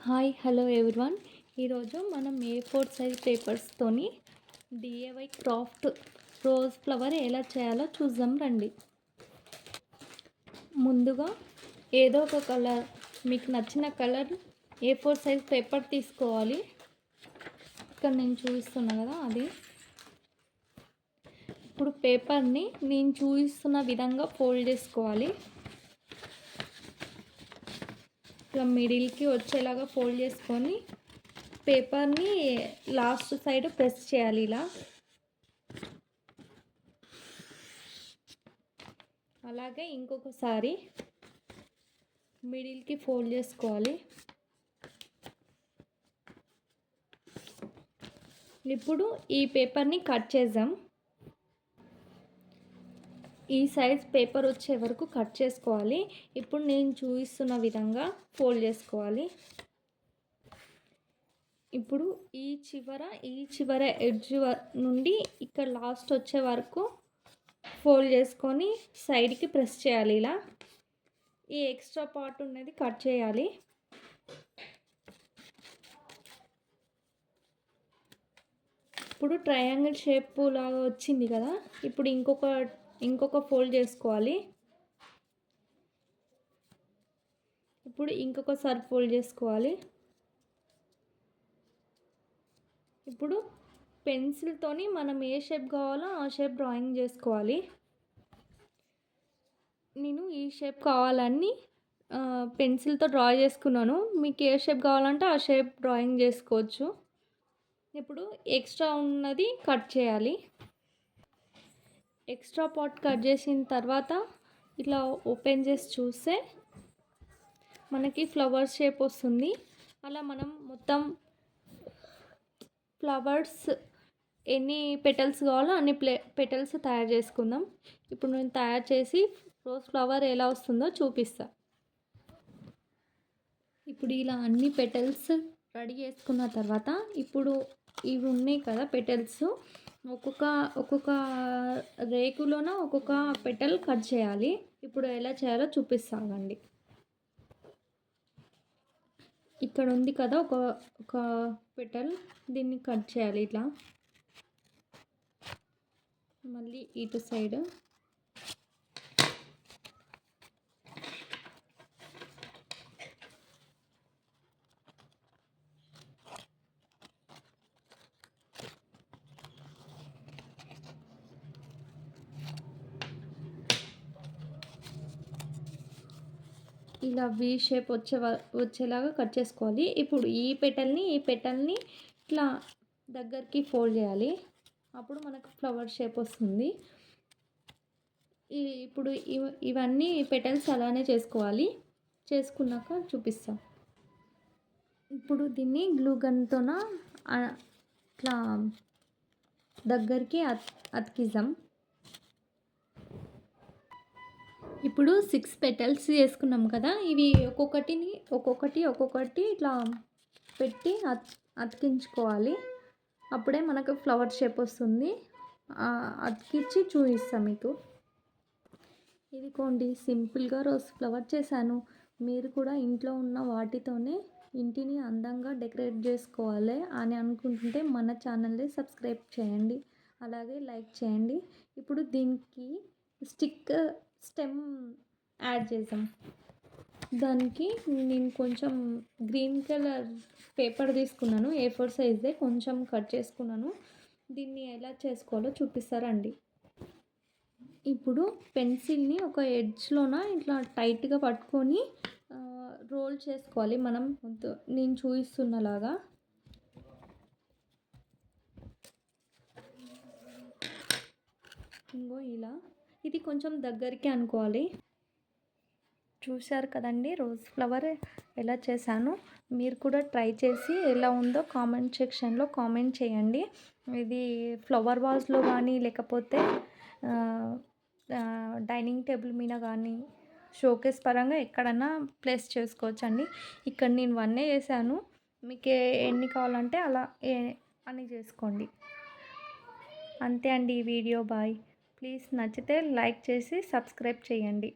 Hi hello everyone. ఈరోజు మనం A4 size పేపర్స్తోని DIY క్రాఫ్ట్ రోజ్ ఫ్లవర్ ఎలా చేయాలో చూద్దాం రండి. ముందుగా ఏదో ఒక కలర్, మీకు నచ్చిన కలర్ A4 సైజ్ పేపర్ తీసుకోవాలి. ఇక్కడ నేను చూపిస్తున్నా కదా అది. ఇప్పుడు పేపర్ని నేను చూపిస్తున్న విధంగా ఫోల్డ్ చేసుకోవాలి. ఇట్లా మిడిల్కి వచ్చేలాగా ఫోల్డ్ చేసుకొని పేపర్ని లాస్ట్ సైడ్ ప్రెస్ చేయాలి. ఇలా అలాగే ఇంకొకసారి మిడిల్కి ఫోల్డ్ చేసుకోవాలి. ఇప్పుడు ఈ పేపర్ని కట్ చేద్దాం. ఈ సైజ్ పేపర్ వచ్చే వరకు కట్ చేసుకోవాలి. ఇప్పుడు నేను చూపిస్తున్న విధంగా ఫోల్డ్ చేసుకోవాలి. ఇప్పుడు ఈ చివర ఎడ్జ్ నుండి ఇక్కడ లాస్ట్ వచ్చే వరకు ఫోల్డ్ చేసుకొని సైడ్కి ప్రెస్ చేయాలి. ఇలా ఈ ఎక్స్ట్రా పార్ట్ ఉన్నది కట్ చేయాలి. ఇప్పుడు ట్రయాంగిల్ షేప్ లాగా వచ్చింది కదా. ఇప్పుడు ఇంకొక ఫోల్డ్ చేసుకోవాలి. ఇప్పుడు ఇంకొకసారి ఫోల్డ్ చేసుకోవాలి. ఇప్పుడు పెన్సిల్తోని మనం ఏ షేప్ కావాలో ఆ షేప్ డ్రాయింగ్ చేసుకోవాలి. నేను ఈ షేప్ కావాలని పెన్సిల్తో డ్రా చేసుకున్నాను. మీకు ఏ షేప్ కావాలంటే ఆ షేప్ డ్రాయింగ్ చేసుకోవచ్చు. ఇప్పుడు ఎక్స్ట్రా ఉన్నది కట్ చేయాలి. ఎక్స్ట్రా పార్ట్ కట్ చేసిన తర్వాత ఇట్లా ఓపెన్ చేసి చూస్తే మనకి ఫ్లవర్ షేప్ వస్తుంది. అలా మనం మొత్తం ఫ్లవర్స్ ఎన్ని పెటల్స్ కావాలో అన్ని పెటల్స్ తయారు చేసుకుందాం. ఇప్పుడు నేను తయారు చేసి రోజ్ ఫ్లవర్ ఎలా వస్తుందో చూపిస్తా. ఇప్పుడు ఇలా అన్ని పెటల్స్ రెడీ చేసుకున్న తర్వాత ఇప్పుడు ఇవి ఉన్నాయి కదా పెటల్స్, ఒక్కొక్క రేకులోన ఒక్కొక్క పెటల్ కట్ చేయాలి. ఇప్పుడు ఎలా చేయాలో చూపిస్తానండి. ఇక్కడ ఉంది కదా ఒక పెటల్, దీన్ని కట్ చేయాలి. ఇట్లా మళ్ళీ ఇటు సైడ్ ఇలా వి షేప్ వచ్చేలాగా కట్ చేసుకోవాలి. ఇప్పుడు ఈ పెటల్ని ఇట్లా దగ్గరికి ఫోల్డ్ చేయాలి. అప్పుడు మనకు ఫ్లవర్ షేప్ వస్తుంది. ఇప్పుడు ఇవన్నీ పెటల్స్ అలానే చేసుకోవాలి. చేసుకున్నాక చూపిస్తాం. ఇప్పుడు దీన్ని గ్లూ గన్తోన ఇట్లా దగ్గరికి అతికిద్దాం. ఇప్పుడు 6 పెటల్స్ చేసుకున్నాం కదా. ఇవి ఒక్కొక్కటి ఇట్లా పెట్టి అతికించుకోవాలి. అప్పుడే మనకు ఫ్లవర్ షేప్ వస్తుంది. అతికించి చూపిస్తాం మీకు. ఇదిగోండి, సింపుల్గా రోజ్ ఫ్లవర్ చేశాను. మీరు కూడా ఇంట్లో ఉన్న వాటితోనే ఇంటిని అందంగా డెకరేట్ చేసుకోవాలి అని అనుకుంటుంటే మన ఛానల్ని సబ్స్క్రైబ్ చేయండి, అలాగే లైక్ చేయండి. ఇప్పుడు దీనికి స్టెమ్ యాడ్ చేద్దాం. దానికి నేను కొంచెం గ్రీన్ కలర్ పేపర్ తీసుకున్నాను. A4 సైజ్దే కొంచెం కట్ చేసుకున్నాను. దీన్ని ఎలా చేసుకోవాలో చూపిస్తారండి. ఇప్పుడు పెన్సిల్ని ఒక ఎడ్జ్లోన ఇట్లా టైట్గా పట్టుకొని రోల్ చేసుకోవాలి. నేను చూపిస్తున్నలాగా ఇంకో ఇలా ఇది కొంచెం దగ్గరికి అనుకోవాలి. చూశారు కదండి రోజ్ ఫ్లవర్ ఎలా చేశాను. మీరు కూడా ట్రై చేసి ఎలా ఉందో కామెంట్ సెక్షన్లో కామెంట్ చేయండి. ఇది ఫ్లవర్ వాజ్లో కానీ లేకపోతే డైనింగ్ టేబుల్ మీద కానీ షోకేస్ పరంగా ఎక్కడన్నా ప్లేస్ చేసుకోవచ్చు అండి. ఇక్కడ నేను 1 చేశాను. మీకు ఎన్ని కావాలంటే అలా అని చేసుకోండి. అంతే అండి ఈ వీడియో. బాయ్. ప్లీజ్ నచ్చితే లైక్ చేసి సబ్స్క్రైబ్ చేయండి.